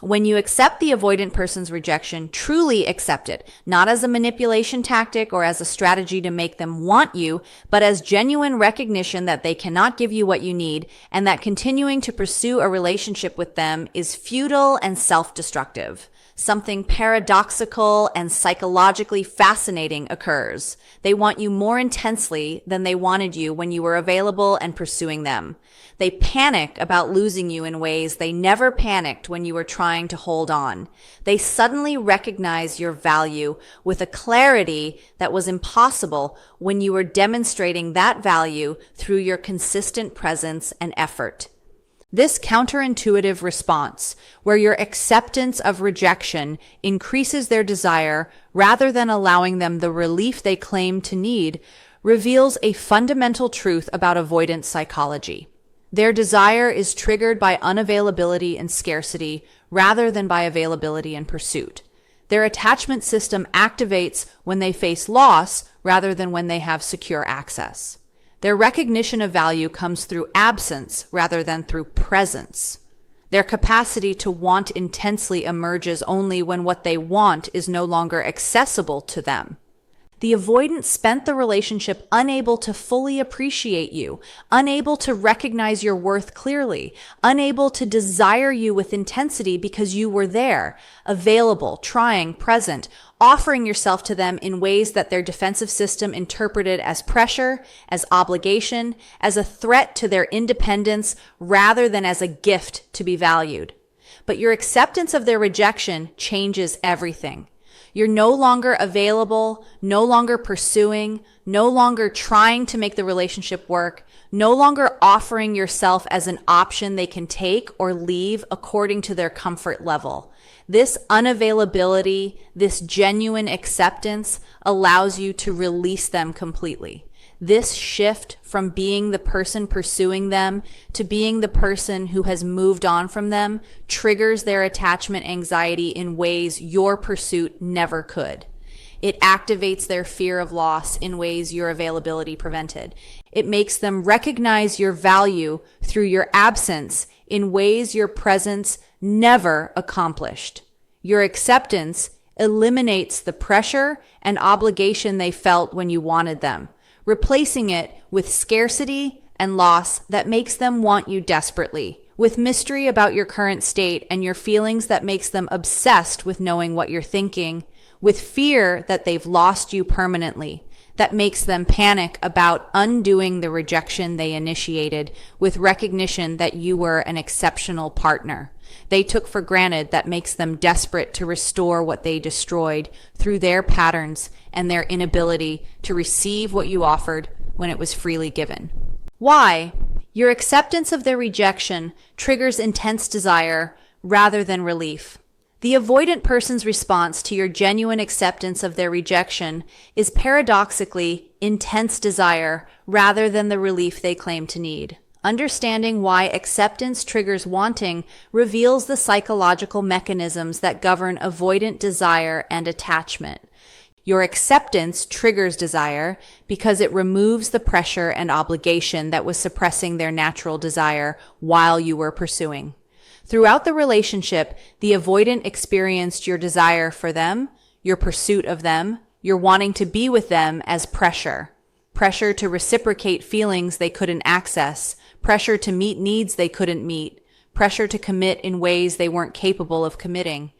When you accept the avoidant person's rejection, truly accept it, not as a manipulation tactic or as a strategy to make them want you, but as genuine recognition that they cannot give you what you need and that continuing to pursue a relationship with them is futile and self-destructive. Something paradoxical and psychologically fascinating occurs. They want you more intensely than they wanted you when you were available and pursuing them. They panic about losing you in ways they never panicked when you were trying to hold on. They suddenly recognize your value with a clarity that was impossible when you were demonstrating that value through your consistent presence and effort. This counterintuitive response, where your acceptance of rejection increases their desire rather than allowing them the relief they claim to need, reveals a fundamental truth about avoidant psychology. Their desire is triggered by unavailability and scarcity rather than by availability and pursuit. Their attachment system activates when they face loss rather than when they have secure access. Their recognition of value comes through absence rather than through presence. Their capacity to want intensely emerges only when what they want is no longer accessible to them. The avoidant spent the relationship unable to fully appreciate you, unable to recognize your worth clearly, unable to desire you with intensity because you were there, available, trying, present, offering yourself to them in ways that their defensive system interpreted as pressure, as obligation, as a threat to their independence, rather than as a gift to be valued. But your acceptance of their rejection changes everything. You're no longer available, no longer pursuing, no longer trying to make the relationship work, no longer offering yourself as an option they can take or leave according to their comfort level. This unavailability, this genuine acceptance allows you to release them completely. This shift from being the person pursuing them to being the person who has moved on from them triggers their attachment anxiety in ways your pursuit never could. It activates their fear of loss in ways your availability prevented. It makes them recognize your value through your absence in ways your presence never accomplished. Your acceptance eliminates the pressure and obligation they felt when you wanted them, replacing it with scarcity and loss that makes them want you desperately, with mystery about your current state and your feelings that makes them obsessed with knowing what you're thinking, with fear that they've lost you permanently, that makes them panic about undoing the rejection they initiated, with recognition that you were an exceptional partner they took for granted that makes them desperate to restore what they destroyed through their patterns and their inability to receive what you offered when it was freely given. Why? Your acceptance of their rejection triggers intense desire rather than relief. The avoidant person's response to your genuine acceptance of their rejection is paradoxically intense desire rather than the relief they claim to need. Understanding why acceptance triggers wanting reveals the psychological mechanisms that govern avoidant desire and attachment. Your acceptance triggers desire because it removes the pressure and obligation that was suppressing their natural desire while you were pursuing. Throughout the relationship, the avoidant experienced your desire for them, your pursuit of them, your wanting to be with them as pressure. Pressure to reciprocate feelings they couldn't access, pressure to meet needs they couldn't meet, pressure to commit in ways they weren't capable of committing.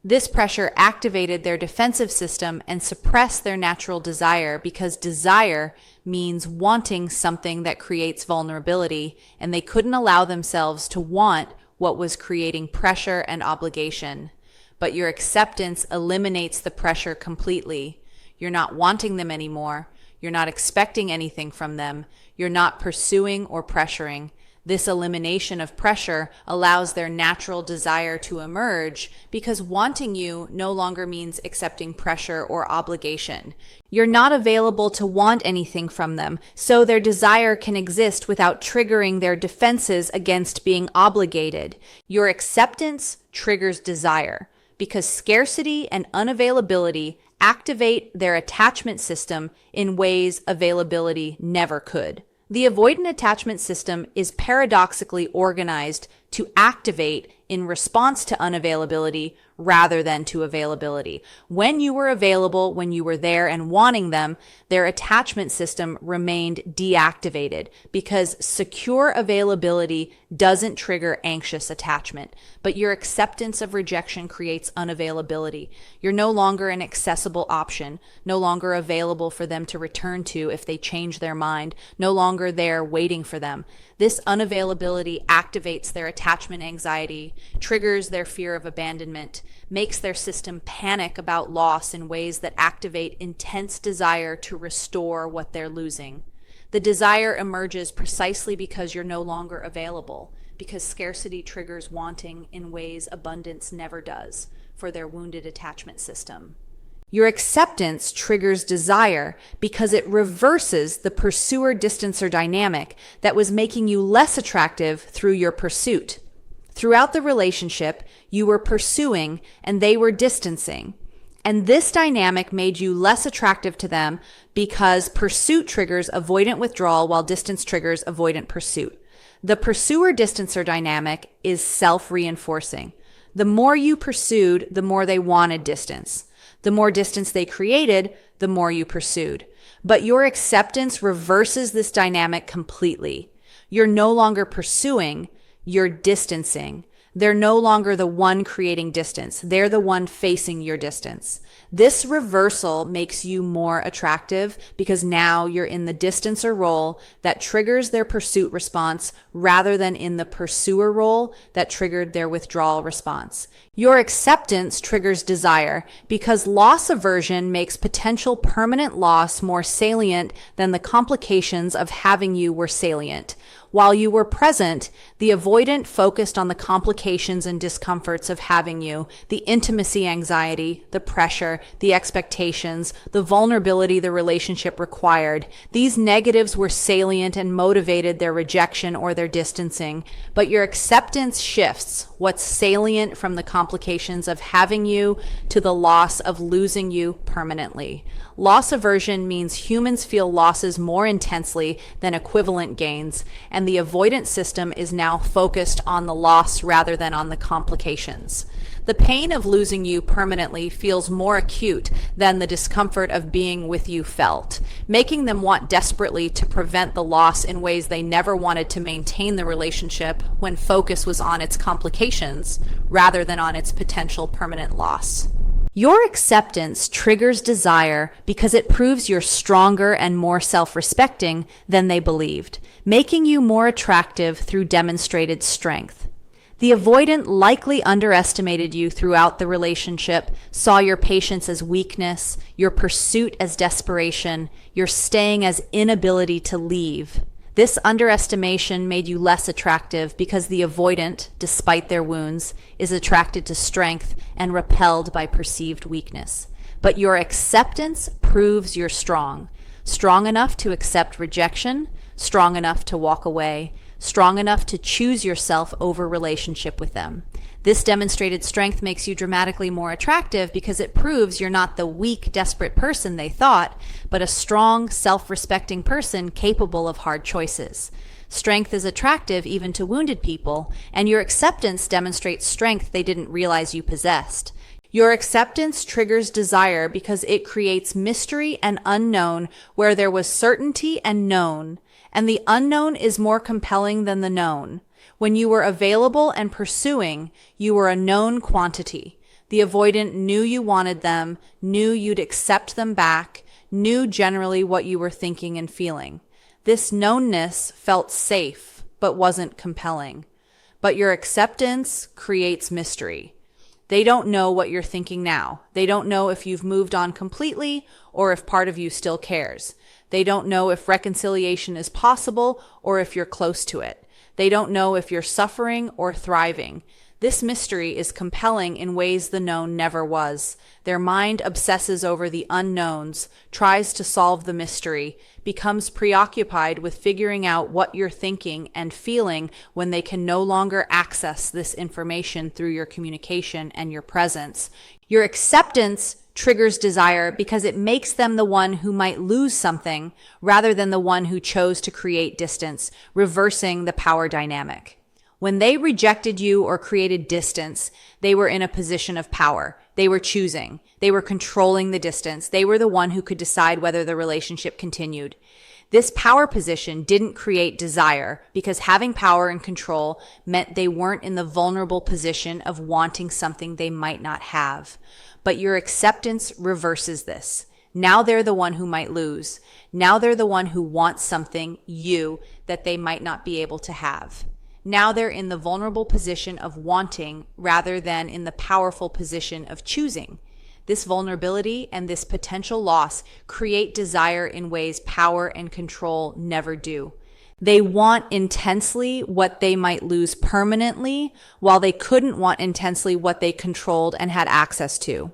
This pressure activated their defensive system and suppressed their natural desire because desire means wanting something that creates vulnerability, and they couldn't allow themselves to want what was creating pressure and obligation. But your acceptance eliminates the pressure completely. You're not wanting them anymore. You're not expecting anything from them. You're not pursuing or pressuring. This elimination of pressure allows their natural desire to emerge because wanting you no longer means accepting pressure or obligation. You're not available to want anything from them, so their desire can exist without triggering their defenses against being obligated. Your acceptance triggers desire because scarcity and unavailability activate their attachment system in ways availability never could. The avoidant attachment system is paradoxically organized to activate in response to unavailability rather than to availability. When you were available, when you were there and wanting them, their attachment system remained deactivated because secure availability doesn't trigger anxious attachment. But your acceptance of rejection creates unavailability. You're no longer an accessible option, no longer available for them to return to if they change their mind, no longer there waiting for them. This unavailability activates their attachment anxiety, triggers their fear of abandonment, makes their system panic about loss in ways that activate intense desire to restore what they're losing. The desire emerges precisely because you're no longer available, because scarcity triggers wanting in ways abundance never does for their wounded attachment system. Your acceptance triggers desire because it reverses the pursuer-distancer dynamic that was making you less attractive through your pursuit. Throughout the relationship, you were pursuing and they were distancing. And this dynamic made you less attractive to them because pursuit triggers avoidant withdrawal while distance triggers avoidant pursuit. The pursuer-distancer dynamic is self-reinforcing. The more you pursued, the more they wanted distance. The more distance they created, the more you pursued. But your acceptance reverses this dynamic completely. You're no longer pursuing, you're distancing. They're no longer the one creating distance. They're the one facing your distance. This reversal makes you more attractive because now you're in the distancer role that triggers their pursuit response rather than in the pursuer role that triggered their withdrawal response. Your acceptance triggers desire because loss aversion makes potential permanent loss more salient than the complications of having you were salient. While you were present, the avoidant focused on the complications and discomforts of having you, the intimacy anxiety, the pressure, the expectations, the vulnerability the relationship required. These negatives were salient and motivated their rejection or their distancing. But your acceptance shifts what's salient from the complications of having you to the loss of losing you permanently. Loss aversion means humans feel losses more intensely than equivalent gains, and the avoidant system is now focused on the loss rather than on the complications. The pain of losing you permanently feels more acute than the discomfort of being with you felt, making them want desperately to prevent the loss in ways they never wanted to maintain the relationship when focus was on its complications rather than on its potential permanent loss. Your acceptance triggers desire because it proves you're stronger and more self-respecting than they believed, making you more attractive through demonstrated strength. The avoidant likely underestimated you throughout the relationship, saw your patience as weakness, your pursuit as desperation, your staying as inability to leave. This underestimation made you less attractive because the avoidant, despite their wounds, is attracted to strength and repelled by perceived weakness. But your acceptance proves you're strong. Strong enough to accept rejection, strong enough to walk away, strong enough to choose yourself over relationship with them. This demonstrated strength makes you dramatically more attractive because it proves you're not the weak, desperate person they thought, but a strong, self-respecting person capable of hard choices. Strength is attractive even to wounded people, and your acceptance demonstrates strength they didn't realize you possessed. Your acceptance triggers desire because it creates mystery and unknown where there was certainty and known, and the unknown is more compelling than the known. When you were available and pursuing, you were a known quantity. The avoidant knew you wanted them, knew you'd accept them back, knew generally what you were thinking and feeling. This knownness felt safe, but wasn't compelling. But your acceptance creates mystery. They don't know what you're thinking now. They don't know if you've moved on completely or if part of you still cares. They don't know if reconciliation is possible or if you're close to it. They don't know if you're suffering or thriving. This mystery is compelling in ways the known never was. Their mind obsesses over the unknowns, tries to solve the mystery, becomes preoccupied with figuring out what you're thinking and feeling when they can no longer access this information through your communication and your presence. Your acceptance triggers desire because it makes them the one who might lose something rather than the one who chose to create distance, reversing the power dynamic. When they rejected you or created distance, they were in a position of power. They were choosing. They were controlling the distance. They were the one who could decide whether the relationship continued. This power position didn't create desire because having power and control meant they weren't in the vulnerable position of wanting something they might not have. But your acceptance reverses this. Now they're the one who might lose. Now they're the one who wants something, you, that they might not be able to have. Now they're in the vulnerable position of wanting rather than in the powerful position of choosing. This vulnerability and this potential loss create desire in ways power and control never do. They want intensely what they might lose permanently, while they couldn't want intensely what they controlled and had access to.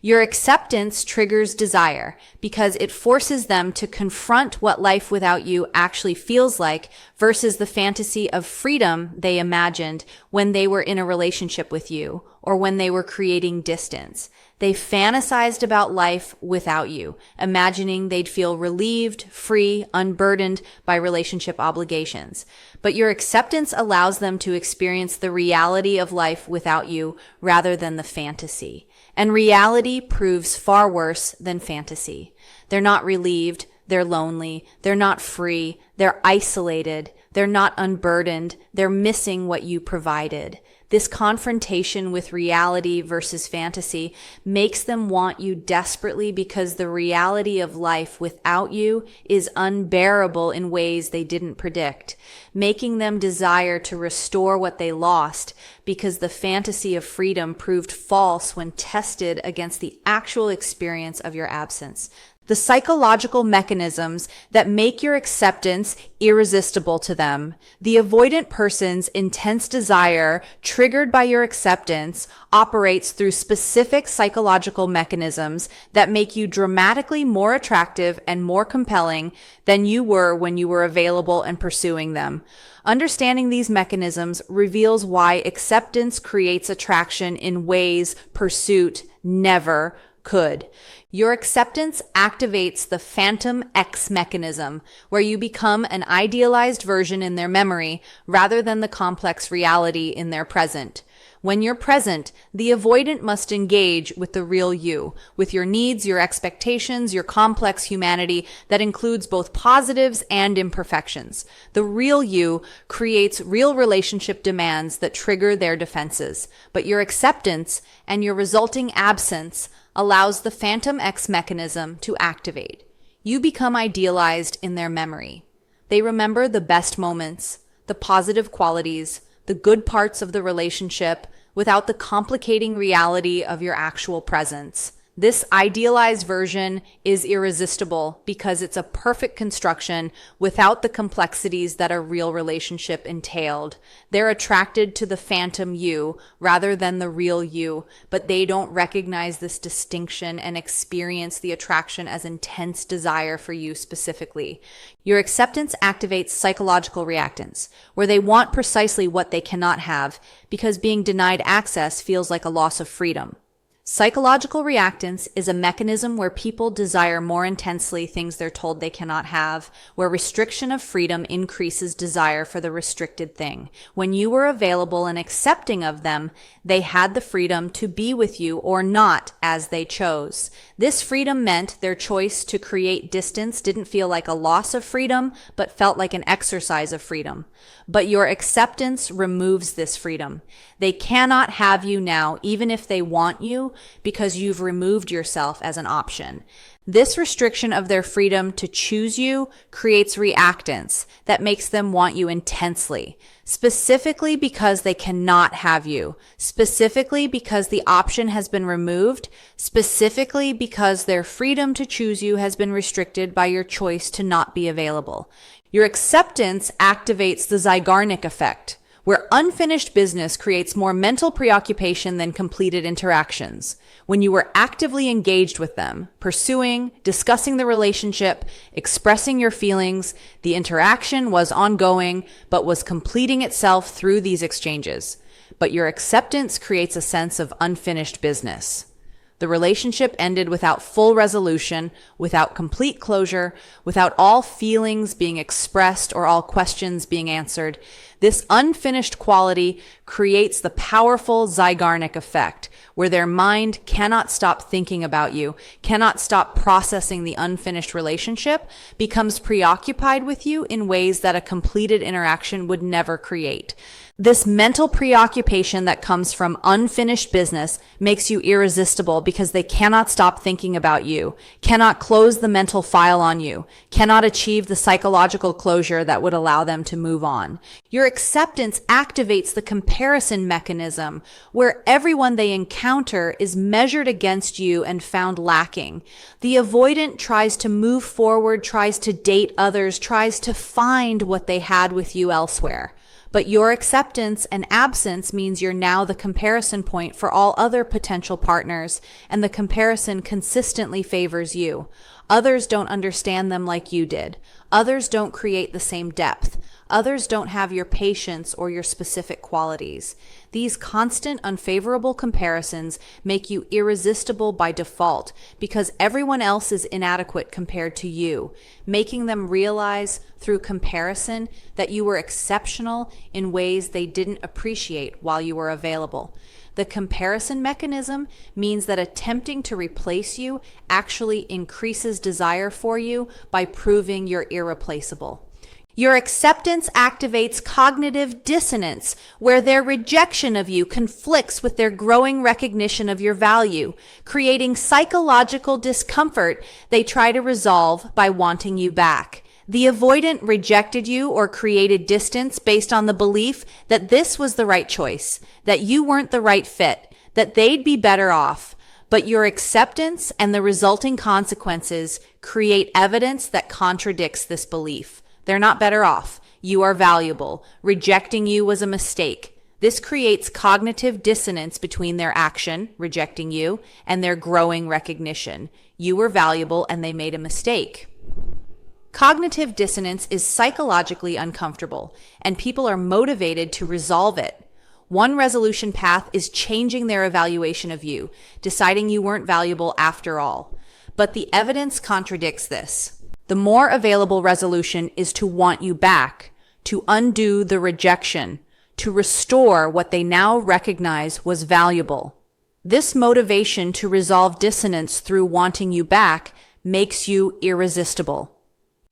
Your acceptance triggers desire because it forces them to confront what life without you actually feels like versus the fantasy of freedom they imagined when they were in a relationship with you or when they were creating distance. They fantasized about life without you, imagining they'd feel relieved, free, unburdened by relationship obligations. But your acceptance allows them to experience the reality of life without you rather than the fantasy. And reality proves far worse than fantasy. They're not relieved, they're lonely, they're not free, they're isolated, they're not unburdened, they're missing what you provided. This confrontation with reality versus fantasy makes them want you desperately because the reality of life without you is unbearable in ways they didn't predict, making them desire to restore what they lost because the fantasy of freedom proved false when tested against the actual experience of your absence. The psychological mechanisms that make your acceptance irresistible to them. The avoidant person's intense desire triggered by your acceptance operates through specific psychological mechanisms that make you dramatically more attractive and more compelling than you were when you were available and pursuing them. Understanding these mechanisms reveals why acceptance creates attraction in ways pursuit never could. Your acceptance activates the phantom X mechanism, where you become an idealized version in their memory rather than the complex reality in their present. When you're present, the avoidant must engage with the real you, with your needs, your expectations, your complex humanity that includes both positives and imperfections. The real you creates real relationship demands that trigger their defenses, but your acceptance and your resulting absence allows the phantom X mechanism to activate. You become idealized in their memory. They remember the best moments, the positive qualities, the good parts of the relationship without the complicating reality of your actual presence. This idealized version is irresistible because it's a perfect construction without the complexities that a real relationship entailed. They're attracted to the phantom you rather than the real you, but they don't recognize this distinction and experience the attraction as intense desire for you specifically. Your acceptance activates psychological reactance, where they want precisely what they cannot have because being denied access feels like a loss of freedom. Psychological reactance is a mechanism where people desire more intensely things they're told they cannot have, where restriction of freedom increases desire for the restricted thing. When you were available and accepting of them, they had the freedom to be with you or not as they chose. This freedom meant their choice to create distance didn't feel like a loss of freedom, but felt like an exercise of freedom. But your acceptance removes this freedom. They cannot have you now, even if they want you, because you've removed yourself as an option. This restriction of their freedom to choose you creates reactance that makes them want you intensely, specifically because they cannot have you, specifically because the option has been removed, specifically because their freedom to choose you has been restricted by your choice to not be available. Your acceptance activates the Zeigarnik effect, where unfinished business creates more mental preoccupation than completed interactions. When you were actively engaged with them, pursuing, discussing the relationship, expressing your feelings, the interaction was ongoing, but was completing itself through these exchanges. But your acceptance creates a sense of unfinished business. The relationship ended without full resolution, without complete closure, without all feelings being expressed or all questions being answered. This unfinished quality creates the powerful Zeigarnik effect, where their mind cannot stop thinking about you, cannot stop processing the unfinished relationship, becomes preoccupied with you in ways that a completed interaction would never create. This mental preoccupation that comes from unfinished business makes you irresistible because they cannot stop thinking about you, cannot close the mental file on you, cannot achieve the psychological closure that would allow them to move on. Your acceptance activates the comparison mechanism where everyone they encounter is measured against you and found lacking. The avoidant tries to move forward, tries to date others, tries to find what they had with you elsewhere. But your acceptance and absence means you're now the comparison point for all other potential partners, and the comparison consistently favors you. Others don't understand them like you did. Others don't create the same depth. Others don't have your patience or your specific qualities. These constant unfavorable comparisons make you irresistible by default because everyone else is inadequate compared to you, making them realize through comparison that you were exceptional in ways they didn't appreciate while you were available. The comparison mechanism means that attempting to replace you actually increases desire for you by proving you're irreplaceable. Your acceptance activates cognitive dissonance, where their rejection of you conflicts with their growing recognition of your value, creating psychological discomfort they try to resolve by wanting you back. The avoidant rejected you or created distance based on the belief that this was the right choice, that you weren't the right fit, that they'd be better off. But your acceptance and the resulting consequences create evidence that contradicts this belief. They're not better off. You are valuable. Rejecting you was a mistake. This creates cognitive dissonance between their action, rejecting you, and their growing recognition. You were valuable and they made a mistake. Cognitive dissonance is psychologically uncomfortable, and people are motivated to resolve it. One resolution path is changing their evaluation of you, deciding you weren't valuable after all. But the evidence contradicts this. The more available resolution is to want you back, to undo the rejection, to restore what they now recognize was valuable. This motivation to resolve dissonance through wanting you back makes you irresistible.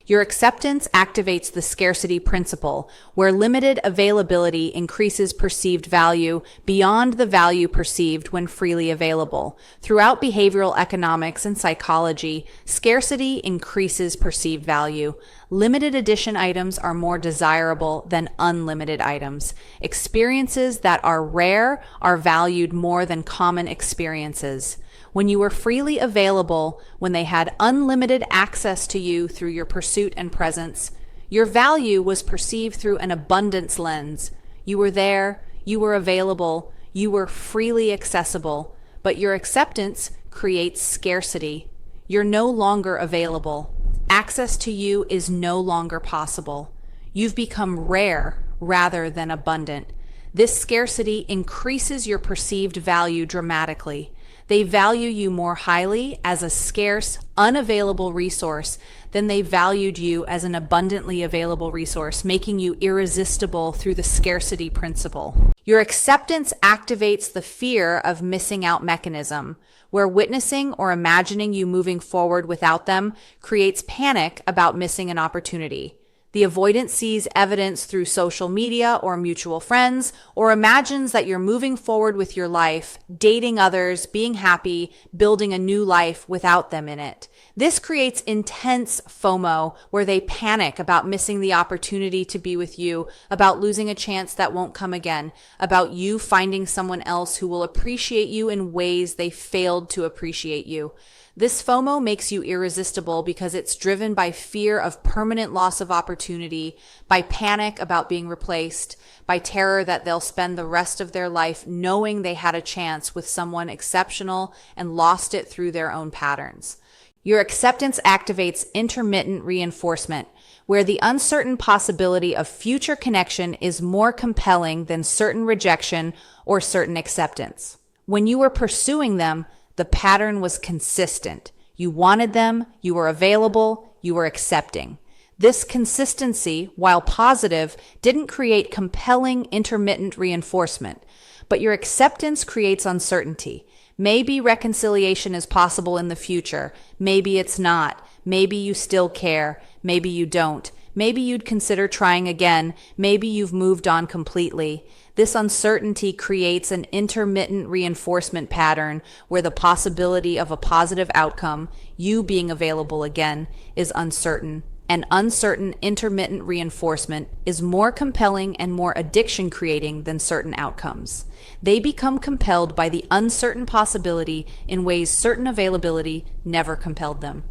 Your acceptance activates the scarcity principle, where limited availability increases perceived value beyond the value perceived when freely available. Throughout behavioral economics and psychology, scarcity increases perceived value. Limited edition items are more desirable than unlimited items. Experiences that are rare are valued more than common experiences. When you were freely available, when they had unlimited access to you through your pursuit and presence, your value was perceived through an abundance lens. You were there, you were available, you were freely accessible, but your acceptance creates scarcity. You're no longer available. Access to you is no longer possible. You've become rare rather than abundant. This scarcity increases your perceived value dramatically. They value you more highly as a scarce, unavailable resource than they valued you as an abundantly available resource, making you irresistible through the scarcity principle. Your acceptance activates the fear of missing out mechanism, where witnessing or imagining you moving forward without them creates panic about missing an opportunity. The avoidant sees evidence through social media or mutual friends, or imagines that you're moving forward with your life, dating others, being happy, building a new life without them in it. This creates intense FOMO, where they panic about missing the opportunity to be with you, about losing a chance that won't come again, about you finding someone else who will appreciate you in ways they failed to appreciate you. This FOMO makes you irresistible because it's driven by fear of permanent loss of opportunity, by panic about being replaced, by terror that they'll spend the rest of their life knowing they had a chance with someone exceptional and lost it through their own patterns. Your acceptance activates intermittent reinforcement, where the uncertain possibility of future connection is more compelling than certain rejection or certain acceptance. When you were pursuing them, The pattern was consistent. You wanted them, you were available, you were accepting. This consistency, while positive, didn't create compelling intermittent reinforcement, but your acceptance creates uncertainty. Maybe reconciliation is possible in the future. Maybe it's not. Maybe you still care. Maybe you don't. Maybe you'd consider trying again. Maybe you've moved on completely. This uncertainty creates an intermittent reinforcement pattern where the possibility of a positive outcome, you being available again, is uncertain. And uncertain intermittent reinforcement is more compelling and more addiction creating than certain outcomes. They become compelled by the uncertain possibility in ways certain availability never compelled them.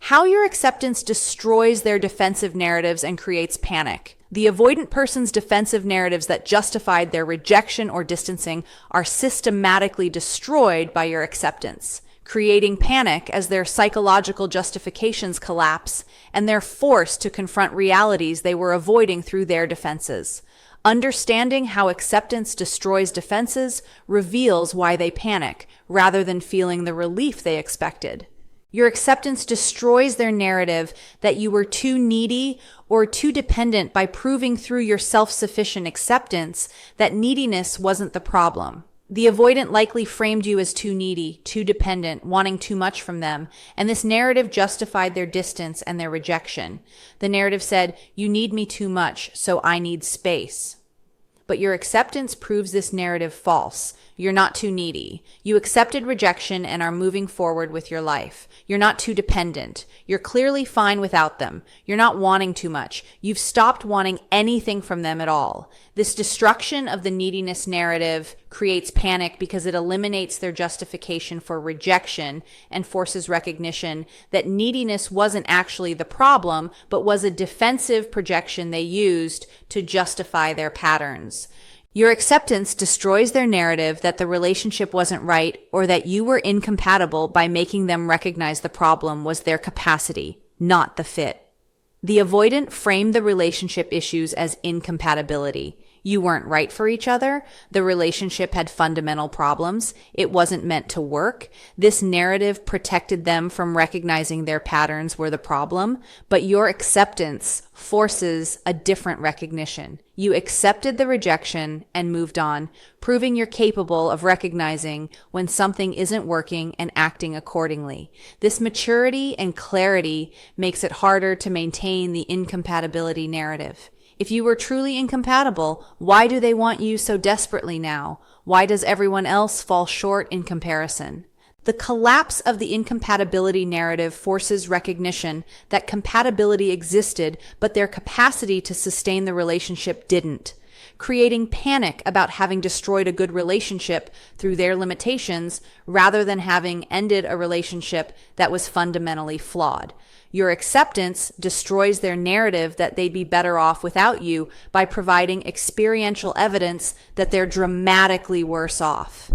How your acceptance destroys their defensive narratives and creates panic. The avoidant person's defensive narratives that justified their rejection or distancing are systematically destroyed by your acceptance, creating panic as their psychological justifications collapse and they're forced to confront realities they were avoiding through their defenses. Understanding how acceptance destroys defenses reveals why they panic, rather than feeling the relief they expected. Your acceptance destroys their narrative that you were too needy or too dependent by proving through your self-sufficient acceptance that neediness wasn't the problem. The avoidant likely framed you as too needy, too dependent, wanting too much from them, and this narrative justified their distance and their rejection. The narrative said, "You need me too much, so I need space." But your acceptance proves this narrative false. You're not too needy. You accepted rejection and are moving forward with your life. You're not too dependent. You're clearly fine without them. You're not wanting too much. You've stopped wanting anything from them at all. This destruction of the neediness narrative creates panic because it eliminates their justification for rejection and forces recognition that neediness wasn't actually the problem, but was a defensive projection they used to justify their patterns. Your acceptance destroys their narrative that the relationship wasn't right or that you were incompatible by making them recognize the problem was their capacity, not the fit. The avoidant framed the relationship issues as incompatibility. You weren't right for each other. The relationship had fundamental problems. It wasn't meant to work. This narrative protected them from recognizing their patterns were the problem, but your acceptance forces a different recognition. You accepted the rejection and moved on, proving you're capable of recognizing when something isn't working and acting accordingly. This maturity and clarity makes it harder to maintain the incompatibility narrative. If you were truly incompatible, why do they want you so desperately now? Why does everyone else fall short in comparison? The collapse of the incompatibility narrative forces recognition that compatibility existed, but their capacity to sustain the relationship didn't, creating panic about having destroyed a good relationship through their limitations rather than having ended a relationship that was fundamentally flawed. Your acceptance destroys their narrative that they'd be better off without you by providing experiential evidence that they're dramatically worse off.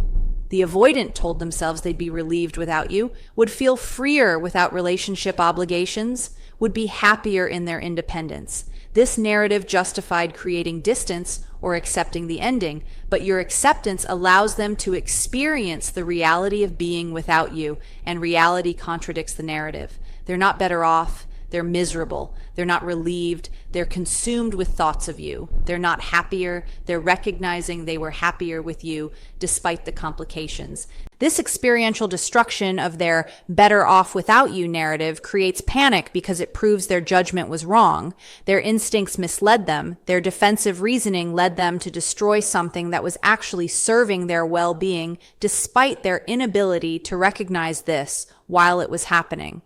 The avoidant told themselves they'd be relieved without you, would feel freer without relationship obligations, would be happier in their independence. This narrative justified creating distance or accepting the ending, but your acceptance allows them to experience the reality of being without you, and reality contradicts the narrative. They're not better off. They're miserable. They're not relieved. They're consumed with thoughts of you. They're not happier. They're recognizing they were happier with you despite the complications. This experiential destruction of their better off without you narrative creates panic because it proves their judgment was wrong. Their instincts misled them. Their defensive reasoning led them to destroy something that was actually serving their well-being despite their inability to recognize this while it was happening.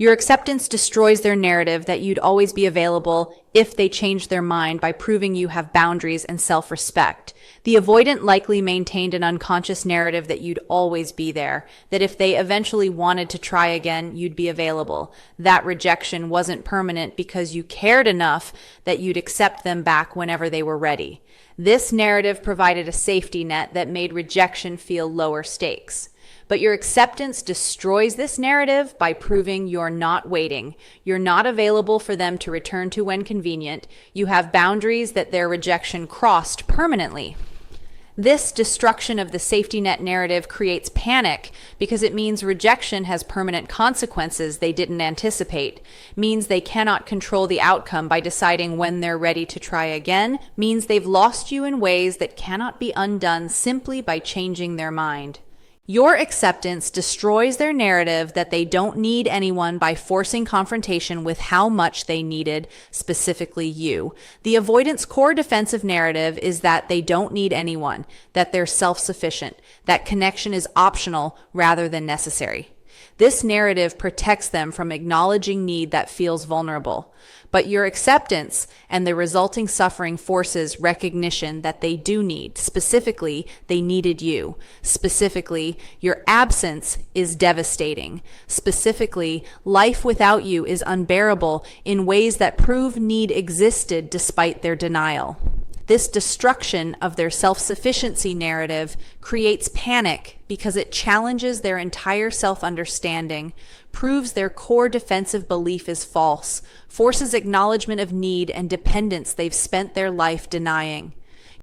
Your acceptance destroys their narrative that you'd always be available if they change their mind by proving you have boundaries and self-respect. The avoidant likely maintained an unconscious narrative that you'd always be there, that if they eventually wanted to try again, you'd be available. That rejection wasn't permanent because you cared enough that you'd accept them back whenever they were ready. This narrative provided a safety net that made rejection feel lower stakes. But your acceptance destroys this narrative by proving you're not waiting. You're not available for them to return to when convenient. You have boundaries that their rejection crossed permanently. This destruction of the safety net narrative creates panic because it means rejection has permanent consequences they didn't anticipate, means they cannot control the outcome by deciding when they're ready to try again, means they've lost you in ways that cannot be undone simply by changing their mind. Your acceptance destroys their narrative that they don't need anyone by forcing confrontation with how much they needed, specifically you. The avoidance core defensive narrative is that they don't need anyone, that they're self-sufficient, that connection is optional rather than necessary. This narrative protects them from acknowledging need that feels vulnerable. But your acceptance and the resulting suffering forces recognition that they do need. Specifically, they needed you. Specifically, your absence is devastating. Specifically, life without you is unbearable in ways that prove need existed despite their denial. This destruction of their self-sufficiency narrative creates panic because it challenges their entire self-understanding, proves their core defensive belief is false, forces acknowledgement of need and dependence they've spent their life denying.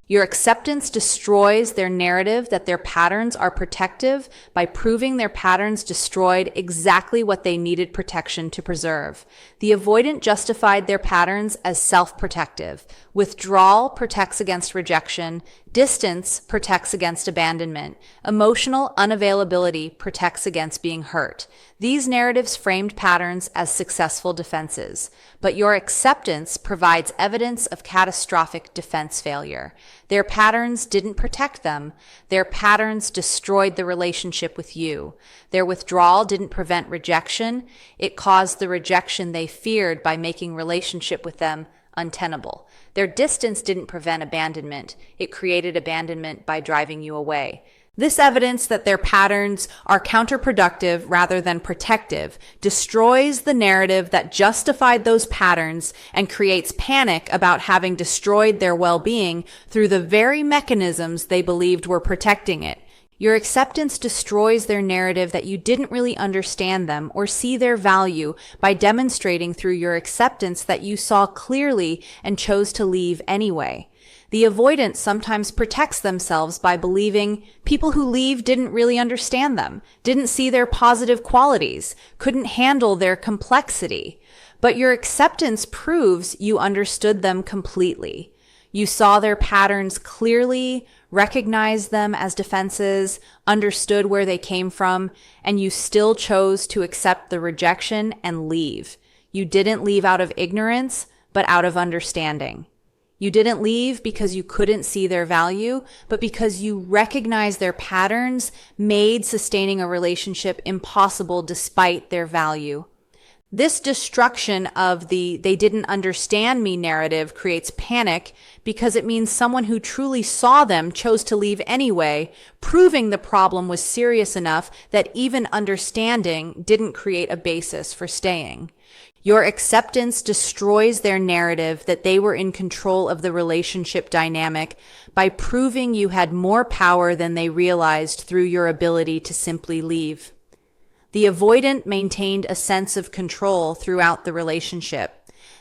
Your acceptance destroys their narrative that their patterns are protective by proving their patterns destroyed exactly what they needed protection to preserve. The avoidant justified their patterns as self-protective. Withdrawal protects against rejection. Distance protects against abandonment. Emotional unavailability protects against being hurt. These narratives framed patterns as successful defenses, but your acceptance provides evidence of catastrophic defense failure. Their patterns didn't protect them. Their patterns destroyed the relationship with you. Their withdrawal didn't prevent rejection. It caused the rejection they feared by making relationship with them untenable. Their distance didn't prevent abandonment. It created abandonment by driving you away. This evidence that their patterns are counterproductive rather than protective destroys the narrative that justified those patterns and creates panic about having destroyed their well-being through the very mechanisms they believed were protecting it. Your acceptance destroys their narrative that you didn't really understand them or see their value by demonstrating through your acceptance that you saw clearly and chose to leave anyway. The avoidant sometimes protects themselves by believing people who leave didn't really understand them, didn't see their positive qualities, couldn't handle their complexity. But your acceptance proves you understood them completely. You saw their patterns clearly, recognized them as defenses, understood where they came from, and you still chose to accept the rejection and leave. You didn't leave out of ignorance, but out of understanding. You didn't leave because you couldn't see their value, but because you recognized their patterns made sustaining a relationship impossible despite their value. This destruction of the "they didn't understand me" narrative creates panic because it means someone who truly saw them chose to leave anyway, proving the problem was serious enough that even understanding didn't create a basis for staying. Your acceptance destroys their narrative that they were in control of the relationship dynamic by proving you had more power than they realized through your ability to simply leave. The avoidant maintained a sense of control throughout the relationship.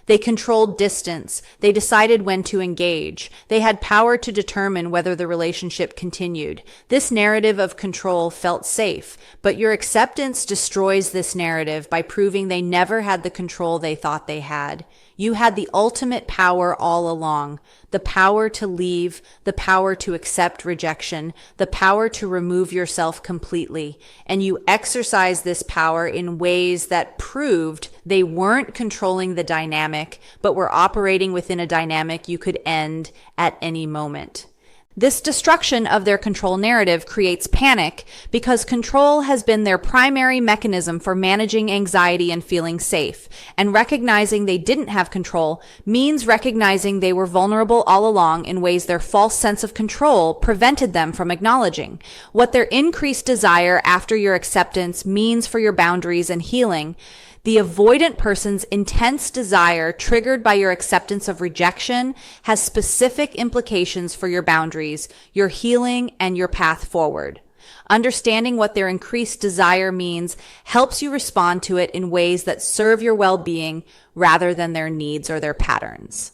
They controlled distance. They decided when to engage. They had power to determine whether the relationship continued. This narrative of control felt safe, but your acceptance destroys this narrative by proving they never had the control they thought they had. You had the ultimate power all along, the power to leave, the power to accept rejection, the power to remove yourself completely. And you exercised this power in ways that proved they weren't controlling the dynamic, but were operating within a dynamic you could end at any moment. This destruction of their control narrative creates panic because control has been their primary mechanism for managing anxiety and feeling safe. And recognizing they didn't have control means recognizing they were vulnerable all along in ways their false sense of control prevented them from acknowledging. What their increased desire after your acceptance means for your boundaries and healing. The avoidant person's intense desire triggered by your acceptance of rejection has specific implications for your boundaries, your healing, and your path forward. Understanding what their increased desire means helps you respond to it in ways that serve your well-being rather than their needs or their patterns.